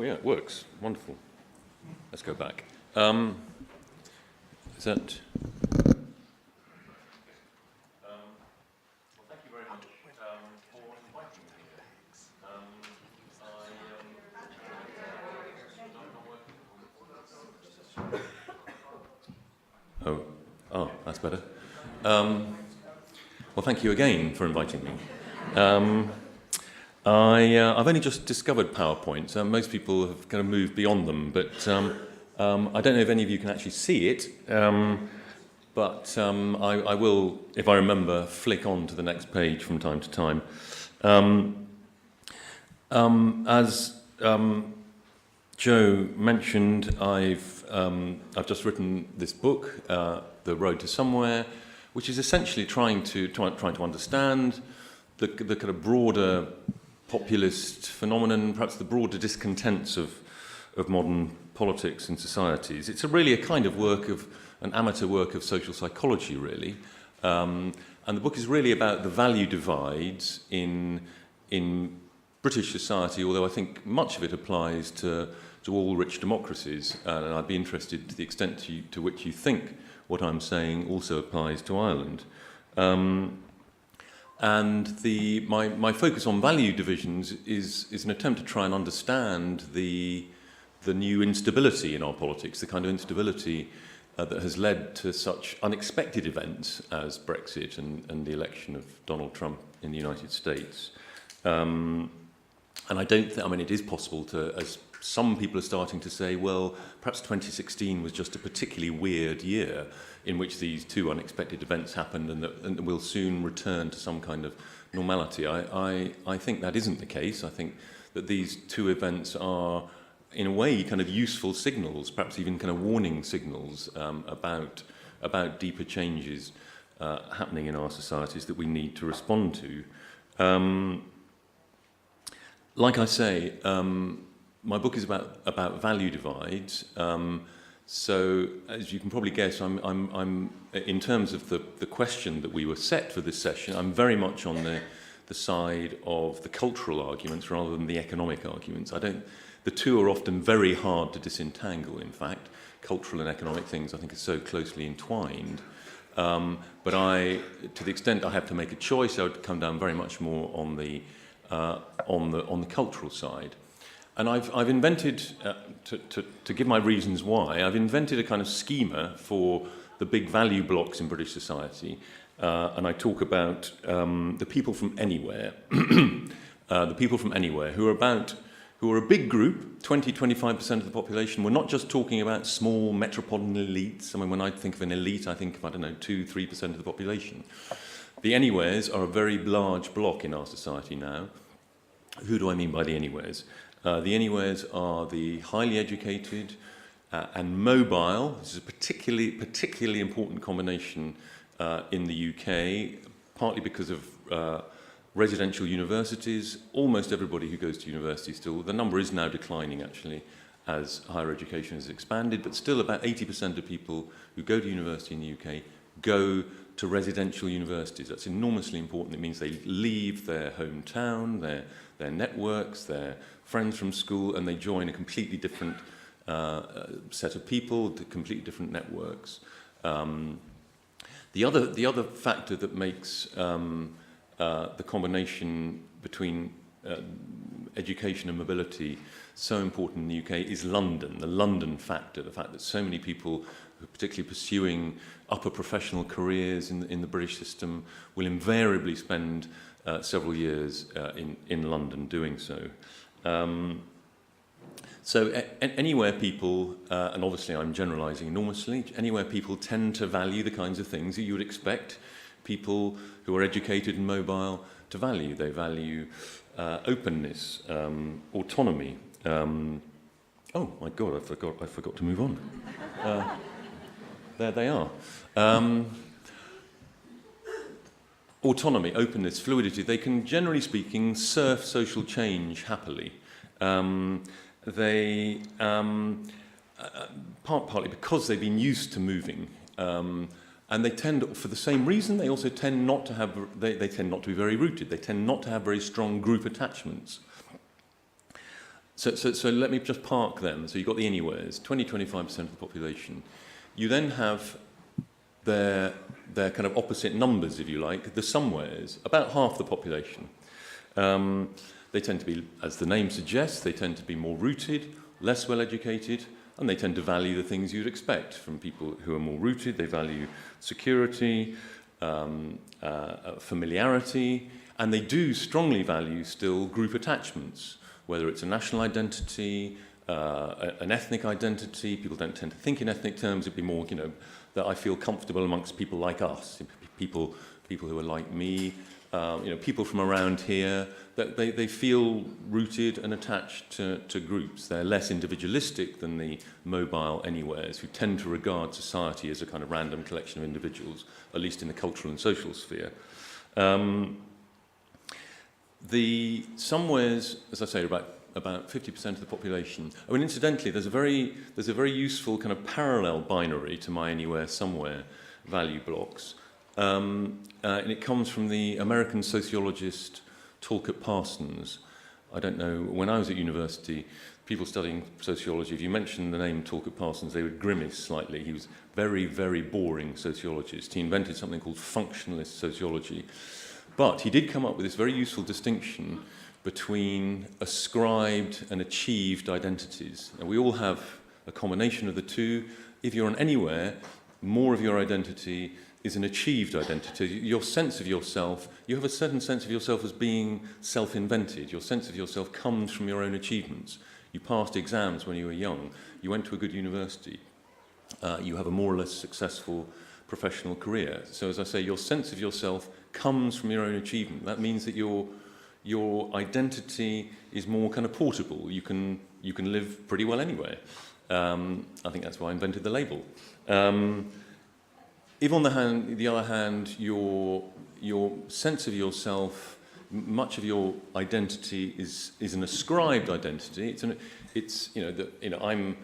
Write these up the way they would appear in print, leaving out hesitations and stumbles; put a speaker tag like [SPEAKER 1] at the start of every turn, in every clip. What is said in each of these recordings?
[SPEAKER 1] yeah, it works. Wonderful. Let's go back. Is that... well, thank you very much for inviting me here. Oh, that's better. Well, thank you again for inviting me. I've only just discovered PowerPoint. Most people have kind of moved beyond them, but I don't know if any of you can actually see it, but I will, if I remember, flick on to the next page from time to time. As Joe mentioned, I've just written this book, The Road to Somewhere, which is essentially trying to understand the kind of broader populist phenomenon, perhaps the broader discontents of modern politics and societies. It's really a kind of an amateur work of social psychology, really. And the book is really about the value divides in British society, although I think much of it applies to all rich democracies. And I'd be interested to the extent to which you think what I'm saying also applies to Ireland. And my focus on value divisions is an attempt to try and understand the new instability in our politics, the kind of instability that has led to such unexpected events as Brexit and the election of Donald Trump in the United States. And it is possible to, as some people are starting to say, well, perhaps 2016 was just a particularly weird year in which these two unexpected events happened and we'll soon return to some kind of normality. I think that isn't the case. I think that these two events are, in a way, kind of useful signals, perhaps even kind of warning signals about deeper changes happening in our societies that we need to respond to. Like I say, my book is about value divides. So, as you can probably guess, I'm in terms of the question that we were set for this session, I'm very much on the side of the cultural arguments rather than the economic arguments. The two are often very hard to disentangle, in fact. Cultural and economic things, I think, are so closely entwined. But to the extent I have to make a choice, I would come down very much more on the cultural side. And I've invented, to give my reasons why, I've invented a kind of schema for the big value blocks in British society. And I talk about the people from anywhere, the people from anywhere, who are a big group, 20-25% of the population. We're not just talking about small metropolitan elites. I mean, when I think of an elite, I think of, 2-3% of the population. The anywheres are a very large block in our society now. Who do I mean by the anywheres? The anywheres are the highly educated and mobile. This is a particularly important combination in the UK, partly because of residential universities. Almost everybody who goes to university still, the number is now declining actually as higher education has expanded, but still about 80% of people who go to university in the UK go to residential universities. That's enormously important. It means they leave their hometown, their networks, their friends from school, and they join a completely different set of people, completely different networks. The other factor that makes the combination between education and mobility so important in the UK is London, the London factor, the fact that so many people who are particularly pursuing upper professional careers in the British system will invariably spend several years in London doing so. So anywhere people, and obviously I'm generalising enormously, anywhere people tend to value the kinds of things that you would expect people who are educated and mobile to value. They value openness, autonomy. Oh my God, I forgot to move on. There they are. Autonomy, openness, fluidity. They can, generally speaking, surf social change happily. They partly because they've been used to moving, and they tend, for the same reason, they also tend not to have. They tend not to be very rooted. They tend not to have very strong group attachments. So let me just park them. So you've got the anywheres, 20-25% of the population. You then have their kind of opposite numbers, if you like, the somewheres, about half the population. They tend to be, as the name suggests, they tend to be more rooted, less well-educated, and they tend to value the things you'd expect from people who are more rooted. They value security, familiarity, and they do strongly value still group attachments, whether it's a national identity, an ethnic identity. People don't tend to think in ethnic terms. It'd be more, that I feel comfortable amongst people like us, people who are like me, people from around here, that they feel rooted and attached to groups. They're less individualistic than the mobile anywheres, who tend to regard society as a kind of random collection of individuals, at least in the cultural and social sphere. The somewheres, as I say, are about 50% of the population. I mean, incidentally, there's a very useful kind of parallel binary to my anywhere somewhere value blocks, and it comes from the American sociologist Talcott Parsons. I don't know, when I was at university, people studying sociology, if you mentioned the name Talcott Parsons, they would grimace slightly. He was very, very boring sociologist. He invented something called functionalist sociology. But he did come up with this very useful distinction between ascribed and achieved identities. And we all have a combination of the two. If you're on anywhere, more of your identity is an achieved identity. Your sense of yourself, you have a certain sense of yourself as being self-invented. Your sense of yourself comes from your own achievements. You passed exams when you were young. You went to a good university. You have a more or less successful professional career. So as I say, your sense of yourself comes from your own achievement. That means that your identity is more kind of portable. You can live pretty well anywhere. I think that's why I invented the label. If on the other hand, your sense of yourself, much of your identity is an ascribed identity. I'm,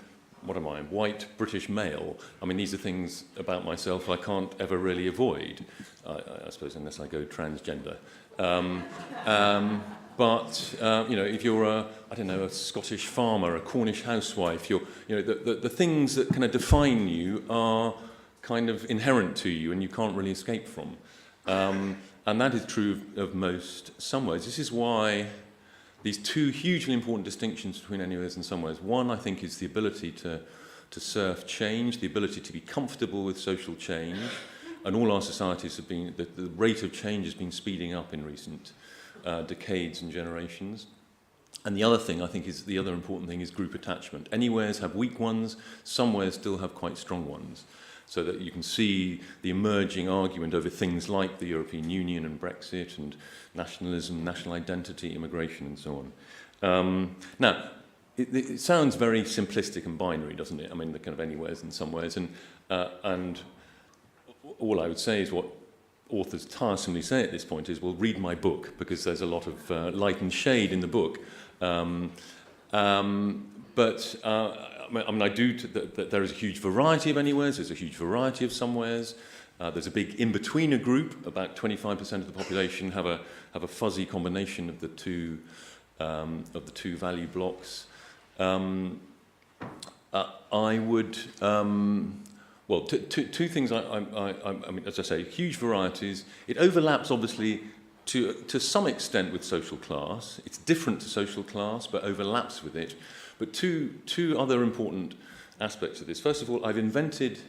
[SPEAKER 1] what am I? White British male. I mean, these are things about myself I can't ever really avoid. I suppose unless I go transgender. But if you're a Scottish farmer, a Cornish housewife, the things that kind of define you are kind of inherent to you, and you can't really escape from. And that is true of most somewheres. This is why these two hugely important distinctions between anywheres and somewheres. One, I think, is the ability to surf change, the ability to be comfortable with social change. And all our societies have been, the rate of change has been speeding up in recent decades and generations. And the other thing, I think, is the other important thing is group attachment. Anywheres have weak ones, somewheres still have quite strong ones. So that you can see the emerging argument over things like the European Union and Brexit and nationalism, national identity, immigration, and so on. Now, it sounds very simplistic and binary, doesn't it? I mean, the kind of anywheres and somewheres. And all I would say is what authors tiresomely say at this point is, well, read my book, because there's a lot of light and shade in the book. I do. There is a huge variety of anywheres. There's a huge variety of somewheres. There's a big in-betweener group. About 25% of the population have a fuzzy combination of the two value blocks. I would. Two things. I mean, as I say, huge varieties. It overlaps, obviously, to some extent with social class. It's different to social class, but overlaps with it. But two other important aspects of this. First of all, I've invented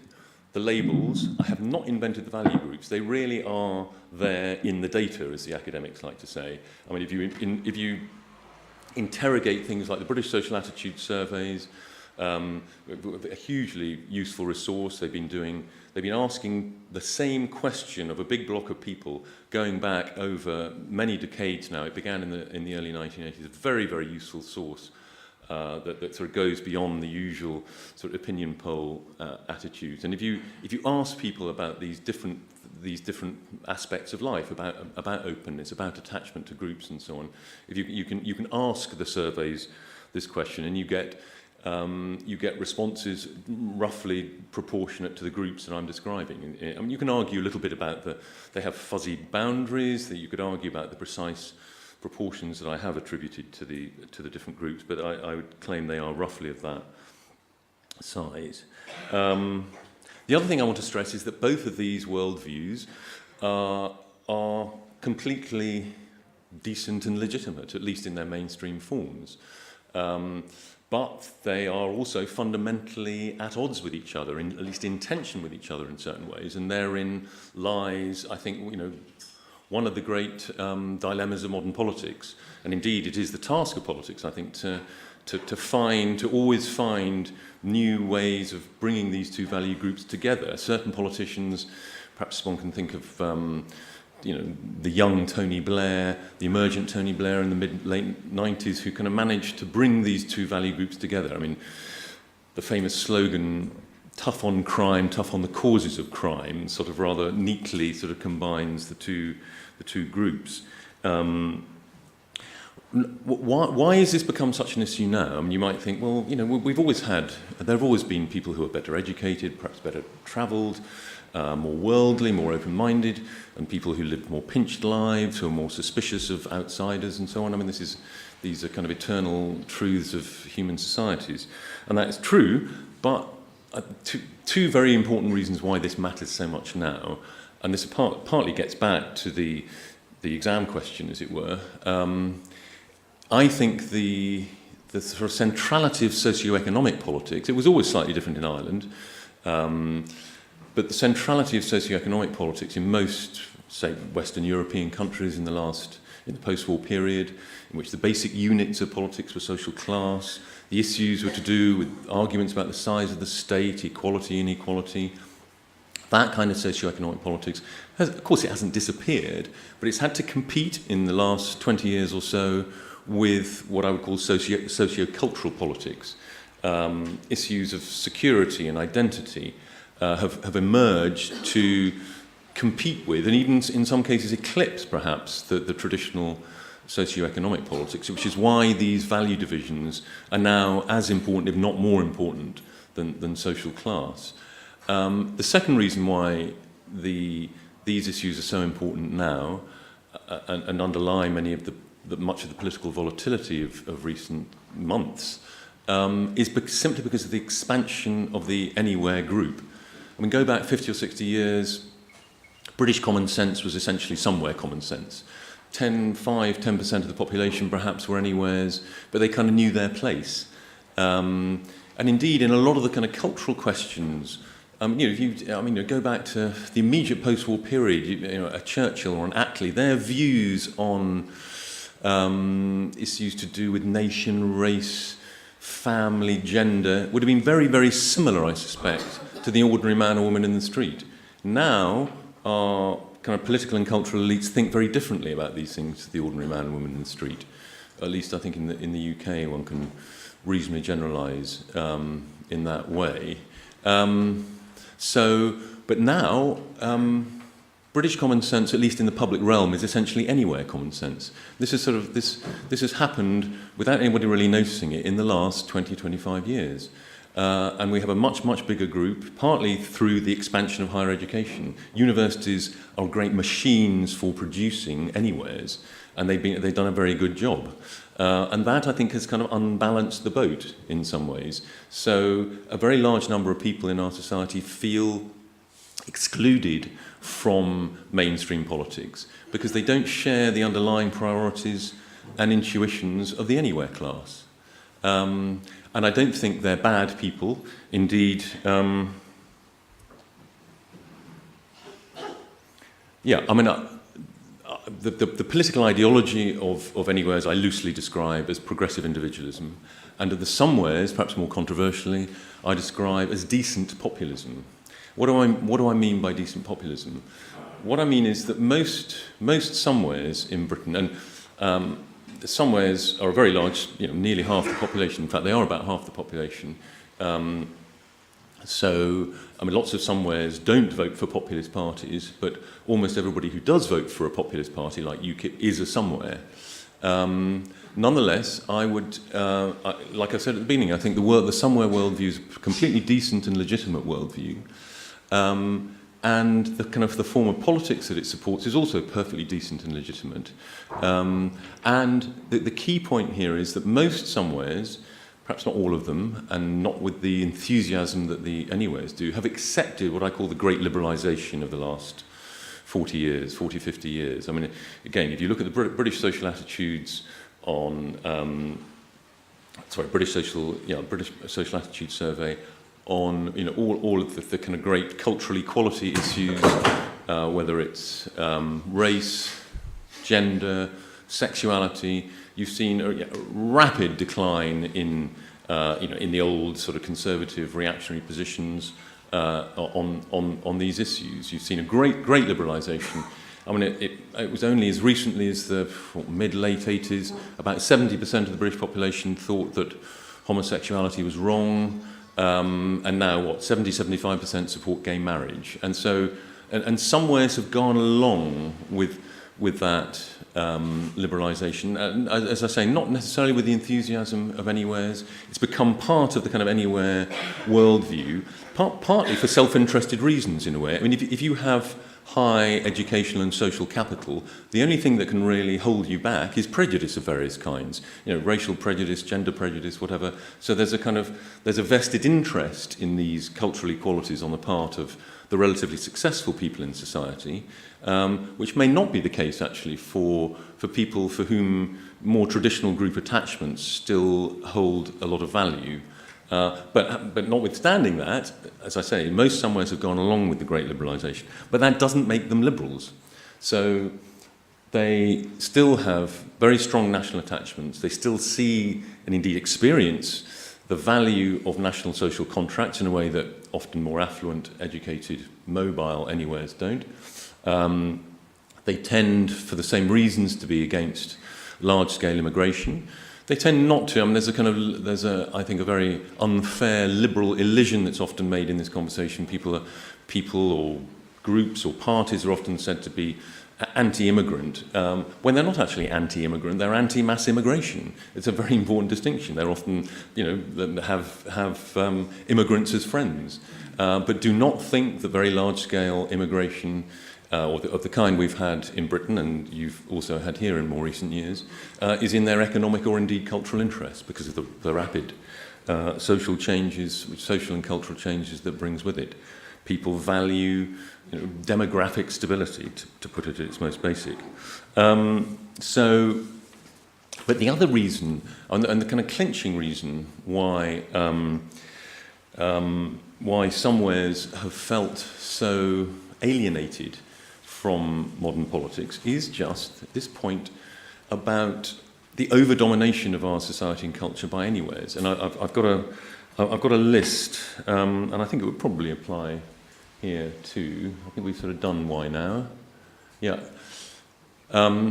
[SPEAKER 1] the labels. I have not invented the value groups. They really are there in the data, as the academics like to say. I mean, if you interrogate things like the British Social Attitude Surveys, a hugely useful resource. They've been asking the same question of a big block of people going back over many decades now. It began in the early 1980s. A very, very useful source that sort of goes beyond the usual sort of opinion poll attitudes. And if you ask people about these different aspects of life, about openness, about attachment to groups, and so on, if you can ask the surveys this question, and you get responses roughly proportionate to the groups that I'm describing. I mean, you can argue a little bit about they have fuzzy boundaries, that you could argue about the precise proportions that I have attributed to the different groups, but I would claim they are roughly of that size. The other thing I want to stress is that both of these worldviews are completely decent and legitimate, at least in their mainstream forms. But they are also fundamentally at odds with each other, at least in tension with each other in certain ways, and therein lies, I think, one of the great dilemmas of modern politics. And indeed, it is the task of politics, I think, to always find new ways of bringing these two value groups together. Certain politicians, perhaps one can think of the young Tony Blair, the emergent Tony Blair in the late 90s, who kind of managed to bring these two value groups together. I mean, the famous slogan, tough on crime, tough on the causes of crime, sort of rather neatly sort of combines the two groups. Why has this become such an issue now? I mean, you might think, well, there have always been people who are better educated, perhaps better travelled, more worldly, more open-minded, and people who live more pinched lives, who are more suspicious of outsiders and so on. I mean, these are kind of eternal truths of human societies. And that is true, but two very important reasons why this matters so much now, and this partly gets back to the exam question, as it were. I think the sort of centrality of socio-economic politics, it was always slightly different in Ireland, but the centrality of socio-economic politics in most, say, Western European countries in the post-war period, in which the basic units of politics were social class, the issues were to do with arguments about the size of the state, equality, inequality. That kind of socio-economic politics, of course, it hasn't disappeared, but it's had to compete in the last 20 years or so with what I would call socio-cultural politics. Issues of security and identity have emerged to compete with, and even in some cases eclipse, perhaps, the traditional socio-economic politics, which is why these value divisions are now as important, if not more important, than social class. The second reason why these issues are so important now and underlie much of the political volatility of recent months is simply because of the expansion of the anywhere group. I mean, go back 50 or 60 years, British common sense was essentially somewhere common sense. 10% of the population perhaps were anywheres, but they kind of knew their place. And indeed, in a lot of the kind of cultural questions, go back to the immediate post-war period, a Churchill or an Attlee, their views on issues to do with nation, race, family, gender would have been very, very similar, I suspect, to the ordinary man or woman in the street. Now, our kind of political and cultural elites think very differently about these things to the ordinary man and woman in the street. At least I think in the UK one can reasonably generalise in that way. But now, British common sense, at least in the public realm, is essentially anywhere common sense. This has happened without anybody really noticing it in the last 20, 25 years. And we have a much, much bigger group, partly through the expansion of higher education. Universities are great machines for producing anywheres, and they've done a very good job. And that, I think, has kind of unbalanced the boat in some ways. So a very large number of people in our society feel excluded from mainstream politics because they don't share the underlying priorities and intuitions of the anywhere class. And I don't think they're bad people. Indeed, the political ideology of anywheres I loosely describe as progressive individualism, and of the somewheres, perhaps more controversially, I describe as decent populism. What do I mean by decent populism? What I mean is that most somewheres in Britain, and the somewheres are a very large, nearly half the population. In fact, they are about half the population. Lots of somewheres don't vote for populist parties, but almost everybody who does vote for a populist party, like UKIP, is a somewhere. Nonetheless, I would, like I said at the beginning, I think the somewhere worldview is a completely decent and legitimate worldview. and the kind of the form of politics that it supports is also perfectly decent and legitimate. And the key point here is that most somewheres, perhaps not all of them, and not with the enthusiasm that the anywheres do, have accepted what I call the great liberalisation of the last 40 years, 40, 50 years. I mean, again, if you look at the British social attitudes on, British social attitude survey on, you know, all of the kind of great cultural equality issues, whether it's race, gender, sexuality, you've seen a rapid decline in, in the old sort of conservative reactionary positions on these issues. You've seen a great liberalisation. I mean, it was only as recently as the mid-late 80s, about 70% of the British population thought that homosexuality was wrong, and now, 70-75% support gay marriage. And so, and somewheres have gone along with that liberalisation. And as I say, not necessarily with the enthusiasm of anywheres. It's become part of the kind of anywhere worldview, partly for self-interested reasons in a way. I mean, if you have high educational and social capital, the only thing that can really hold you back is prejudice of various kinds. You know, racial prejudice, gender prejudice, whatever. So there's a vested interest in these cultural equalities on the part of the relatively successful people in society, which may not be the case actually for people for whom more traditional group attachments still hold a lot of value. But notwithstanding that, as I say, most somewheres have gone along with the great liberalisation, but that doesn't make them liberals. So they still have very strong national attachments. They still see and indeed experience the value of national social contracts in a way that often more affluent, educated, mobile anywheres don't. They tend, for the same reasons, to be against large-scale immigration. They tend not to. I mean, there's I think, a very unfair liberal elision that's often made in this conversation. People or groups or parties are often said to be anti-immigrant, when they're not actually anti-immigrant, they're anti-mass immigration. It's a very important distinction. They're often, have immigrants as friends, but do not think that very large-scale immigration, of the kind we've had in Britain, and you've also had here in more recent years, is in their economic or indeed cultural interest because of the rapid social and cultural changes that brings with it. People value demographic stability, to put it at its most basic. But the other reason, and the kind of clinching reason why somewheres have felt so alienated from modern politics is just this point about the over-domination of our society and culture by anywheres. And I've got a list, and I think it would probably apply here too. I think we've sort of done why now. Yeah. Let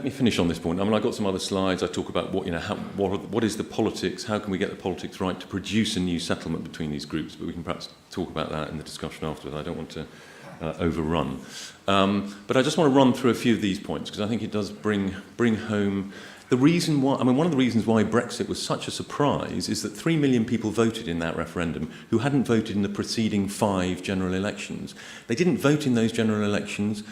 [SPEAKER 1] me finish on this point. I mean, I've got some other slides. I talk about what is the politics, how can we get the politics right to produce a new settlement between these groups, but we can perhaps talk about that in the discussion afterwards. I don't want to overrun. But I just want to run through a few of these points because I think it does bring home the reason why. I mean, one of the reasons why Brexit was such a surprise is that 3 million people voted in that referendum who hadn't voted in the preceding 5 general elections. They didn't vote in those general elections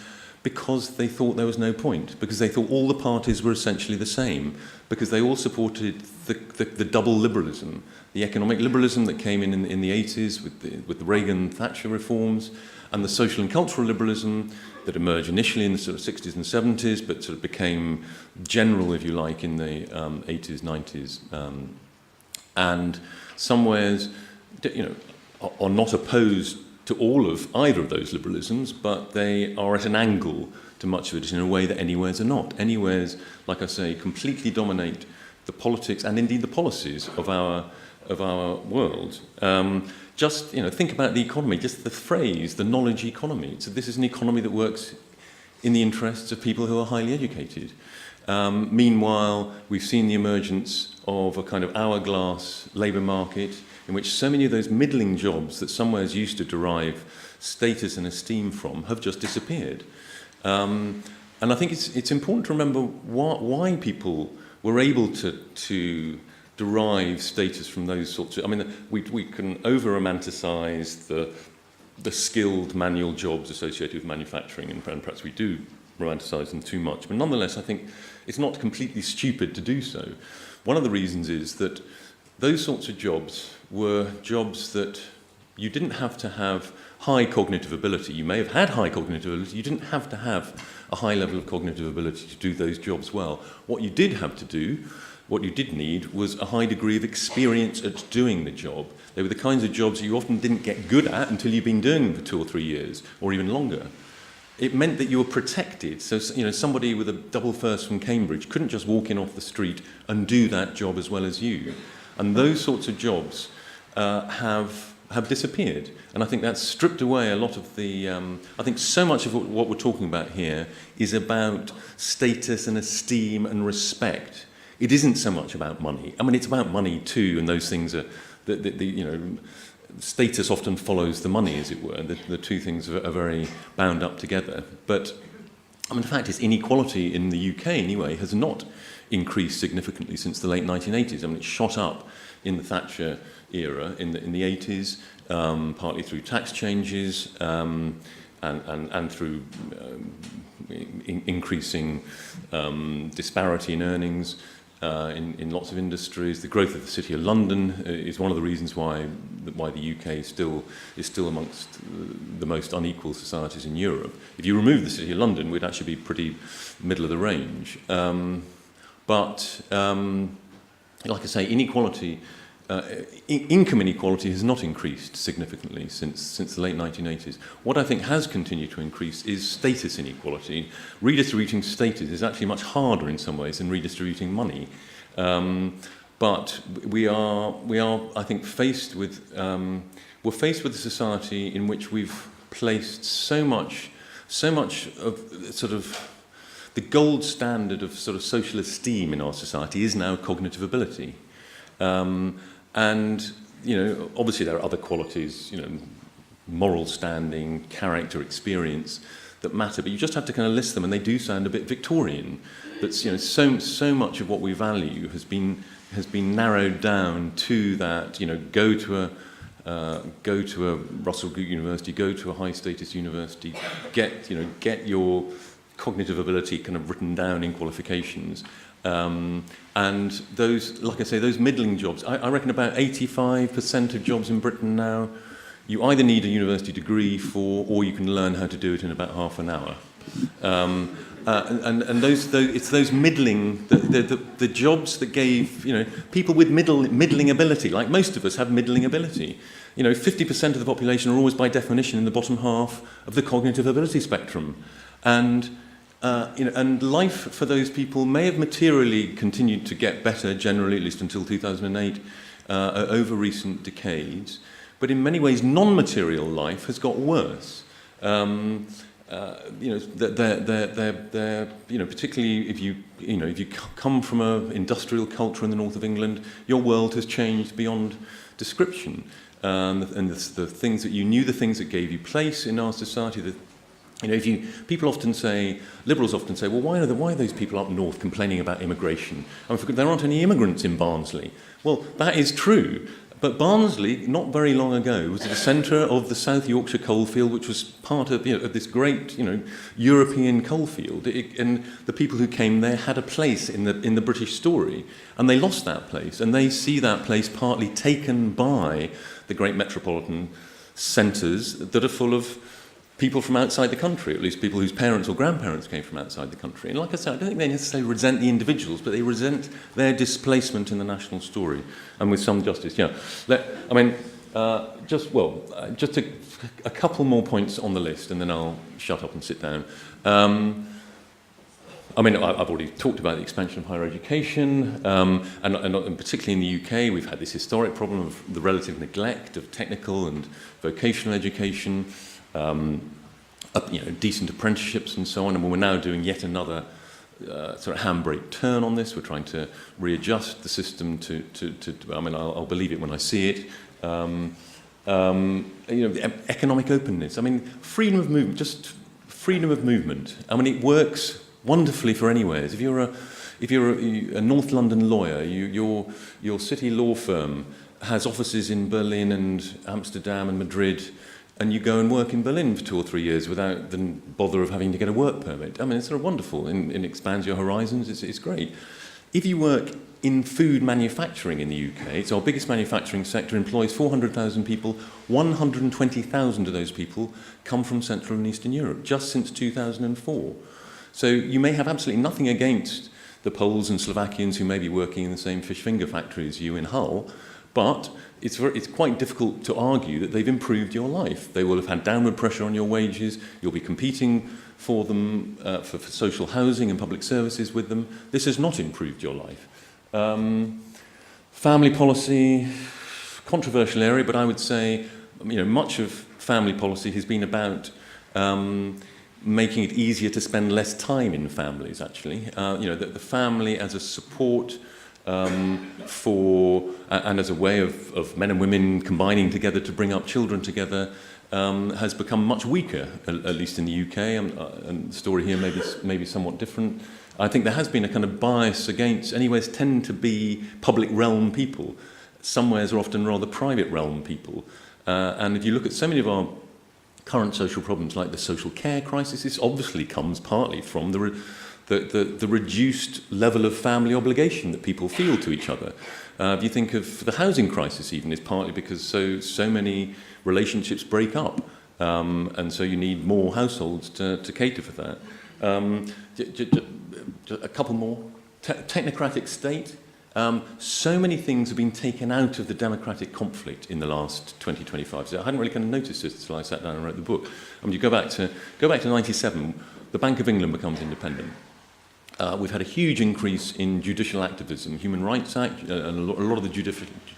[SPEAKER 1] because they thought there was no point, because they thought all the parties were essentially the same, because they all supported the double liberalism, the economic liberalism that came in the 80s with the Reagan-Thatcher reforms, and the social and cultural liberalism that emerged initially in the sort of 60s and 70s, but sort of became general, if you like, in the 80s, 90s. And somewheres, are not opposed to all of either of those liberalisms, but they are at an angle to much of it in a way that anywheres are not. Anywheres, like I say, completely dominate the politics and indeed the policies of our world. Just think about the economy, just the phrase, the knowledge economy. So this is an economy that works in the interests of people who are highly educated. Meanwhile, we've seen the emergence of a kind of hourglass labour market in which so many of those middling jobs that somewheres used to derive status and esteem from have just disappeared. And I think it's important to remember why people were able to derive status from those sorts of... I mean, we can over-romanticize the skilled manual jobs associated with manufacturing, and perhaps we do romanticize them too much. But nonetheless, I think it's not completely stupid to do so. One of the reasons is that those sorts of jobs were jobs that you didn't have to have high cognitive ability. You may have had high cognitive ability. You didn't have to have a high level of cognitive ability to do those jobs well. What you did have to do, what you did need, was a high degree of experience at doing the job. They were the kinds of jobs you often didn't get good at until you've been doing them for 2 or 3 years, or even longer. It meant that you were protected. So, somebody with a double first from Cambridge couldn't just walk in off the street and do that job as well as you. And those sorts of jobs have disappeared. And I think that's stripped away a lot of the... I think so much of what we're talking about here is about status and esteem and respect. It isn't so much about money. I mean, it's about money too, and those things are... status often follows the money, as it were. The two things are very bound up together. But I mean, the fact is, inequality in the UK, anyway, has not increased significantly since the late 1980s. I mean, it shot up in the Thatcher era in the 80s, partly through tax changes and through increasing disparity in earnings in lots of industries. The growth of the City of London is one of the reasons why the UK is still amongst the most unequal societies in Europe. If you remove the City of London, we'd actually be pretty middle of the range. But like I say, inequality, income inequality has not increased significantly since the late 1980s. What I think has continued to increase is status inequality. Redistributing status is actually much harder in some ways than redistributing money. But we are, I think, faced with a society in which we've placed so much of sort of the gold standard of sort of social esteem in our society is now cognitive ability. And, obviously there are other qualities, moral standing, character, experience that matter, but you just have to kind of list them, and they do sound a bit Victorian. That's, so much of what we value has been narrowed down to that, go to a Russell Group university, go to a high status university, get your cognitive ability kind of written down in qualifications. And those, like I say, those middling jobs, I reckon about 85% of jobs in Britain now, you either need a university degree for, or you can learn how to do it in about half an hour. And it's those middling, the jobs that gave, people with middling ability, like most of us have middling ability. 50% of the population are always by definition in the bottom half of the cognitive ability spectrum. And life for those people may have materially continued to get better, generally, at least until 2008, over recent decades. But in many ways, non-material life has got worse. Particularly if you come from an industrial culture in the north of England, your world has changed beyond description. And the things that you knew, the things that gave you place in our society, people often say, liberals often say, well, why are those people up north complaining about immigration? There aren't any immigrants in Barnsley. Well, that is true. But Barnsley, not very long ago, was at the centre of the South Yorkshire coalfield, which was part of, of this great, European coalfield. And the people who came there had a place in the British story, and they lost that place, and they see that place partly taken by the great metropolitan centres that are full of people from outside the country, at least people whose parents or grandparents came from outside the country. And like I said, I don't think they necessarily resent the individuals, but they resent their displacement in the national story, and with some justice. Yeah, just a couple more points on the list, and then I'll shut up and sit down. I've already talked about the expansion of higher education, and particularly in the UK, we've had this historic problem of the relative neglect of technical and vocational education. Decent apprenticeships and so on, and we're now doing yet another sort of handbrake turn on this. We're trying to readjust the system to I'll believe it when I see it. The economic openness. Freedom of movement. Just freedom of movement. It works wonderfully for anywheres. If you're a North London lawyer, your city law firm has offices in Berlin and Amsterdam and Madrid. and you go and work in Berlin for 2 or 3 years without the bother of having to get a work permit. I mean, it's sort of wonderful, and it expands your horizons, it's great. If you work in food manufacturing in the UK, it's our biggest manufacturing sector, employs 400,000 people, 120,000 of those people come from Central and Eastern Europe, just since 2004. So you may have absolutely nothing against the Poles and Slovakians who may be working in the same fish finger factory as you in Hull, but it's quite difficult to argue that they've improved your life. They will have had downward pressure on your wages, you'll be competing for them, for social housing and public services with them. This has not improved your life. Family policy, controversial area, but I would say, much of family policy has been about making it easier to spend less time in families, actually. The family as a support and as a way of men and women combining together to bring up children together has become much weaker, at least in the UK, and the story here may be somewhat different. I think there has been a kind of bias against, anyways, tend to be public realm people. Somewheres are often rather private realm people. And if you look at so many of our current social problems, like the social care crisis, this obviously comes partly from the reduced level of family obligation that people feel to each other. If you think of the housing crisis even, is partly because so many relationships break up, and so you need more households to cater for that. A couple more. Technocratic state. So many things have been taken out of the democratic conflict in the last 20-25. So I hadn't really kind of noticed this until I sat down and wrote the book. You go back to 97, the Bank of England becomes independent. We've had a huge increase in judicial activism, Human Rights Act, and a lot of the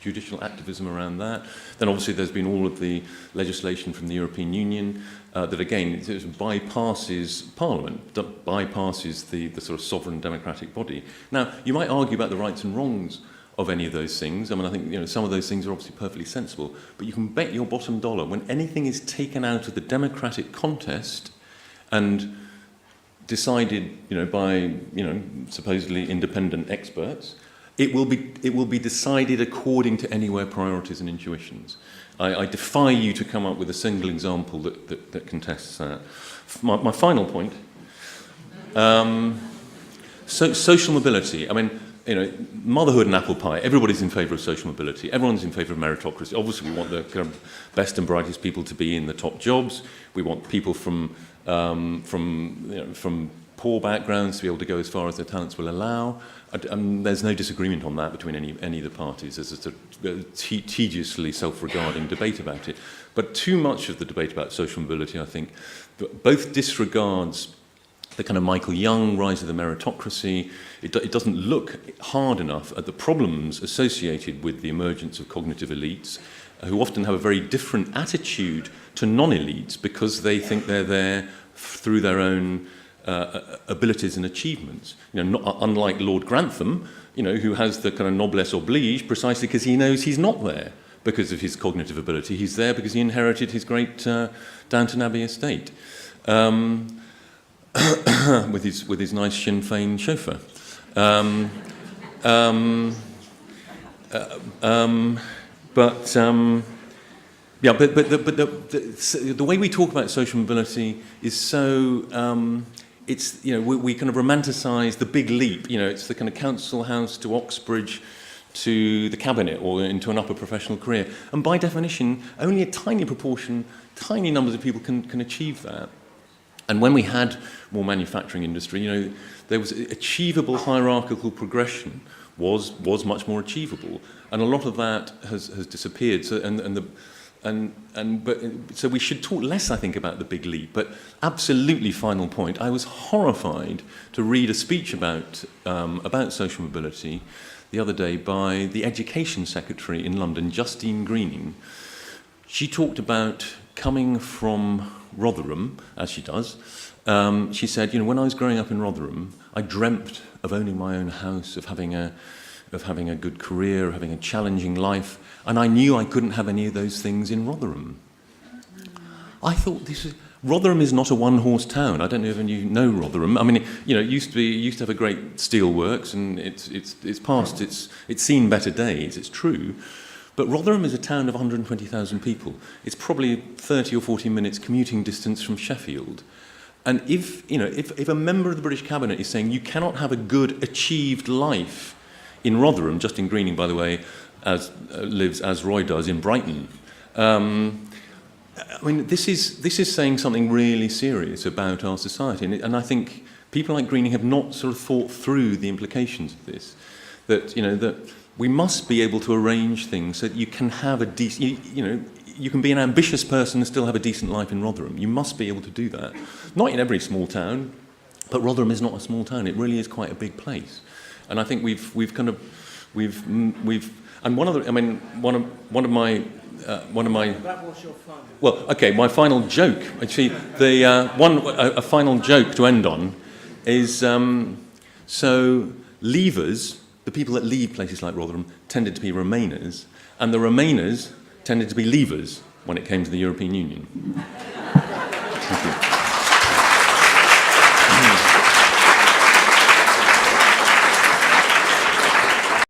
[SPEAKER 1] judicial activism around that. Then obviously there's been all of the legislation from the European Union that again it bypasses Parliament, bypasses the sort of sovereign democratic body. Now, you might argue about the rights and wrongs of any of those things. I mean, I think some of those things are obviously perfectly sensible, but you can bet your bottom dollar when anything is taken out of the democratic contest and decided, by supposedly independent experts, it will be decided according to anywhere priorities and intuitions. I defy you to come up with a single example that contests that. My final point, social mobility. I mean, motherhood and apple pie. Everybody's in favour of social mobility. Everyone's in favour of meritocracy. Obviously, we want the kind of best and brightest people to be in the top jobs. We want people from poor backgrounds to be able to go as far as their talents will allow. There's no disagreement on that between any of the parties. There's a sort of tediously self-regarding debate about it. But too much of the debate about social mobility, I think, both disregards the kind of Michael Young rise of the meritocracy. It doesn't look hard enough at the problems associated with the emergence of cognitive elites, who often have a very different attitude to non-elites because they think they're there through their own abilities and achievements. Unlike Lord Grantham, who has the kind of noblesse oblige precisely because he knows he's not there because of his cognitive ability. He's there because he inherited his great Downton Abbey estate with his nice Sinn Féin chauffeur. But the way we talk about social mobility is so we kind of romanticise the big leap. It's the kind of council house to Oxbridge to the cabinet or into an upper professional career, and by definition, only a tiny proportion, tiny numbers of people can achieve that. And when we had more manufacturing industry, there was achievable hierarchical progression was much more achievable, and a lot of that has disappeared. So so we should talk less, I think, about the big leap. But absolutely, final point. I was horrified to read a speech about social mobility the other day by the Education Secretary in London, Justine Greening. She talked about coming from Rotherham, as she does. She said, when I was growing up in Rotherham, I dreamt of owning my own house, of having a good career, of having a challenging life, and I knew I couldn't have any of those things in Rotherham. I thought Rotherham is not a one-horse town. I don't know if you know Rotherham. I mean, it used to have a great steelworks, and it's seen better days. It's true. But Rotherham is a town of 120,000 people. It's probably 30 or 40 minutes commuting distance from Sheffield. And if a member of the British Cabinet is saying you cannot have a good, achieved life in Rotherham, Justin Greening, by the way, lives, as Roy does, in Brighton. I mean, this is saying something really serious about our society. And I think people like Greening have not sort of thought through the implications of this. That we must be able to arrange things so that you can have a decent, you can be an ambitious person and still have a decent life in Rotherham. You must be able to do that. Not in every small town, but Rotherham is not a small town. It really is quite a big place. And I think we've and one of my
[SPEAKER 2] That was your final.
[SPEAKER 1] well, okay, my final joke. Actually, a final joke to end on is so leavers, the people that leave places like Rotherham, tended to be Remainers, and the Remainers tended to be leavers when it came to the European Union.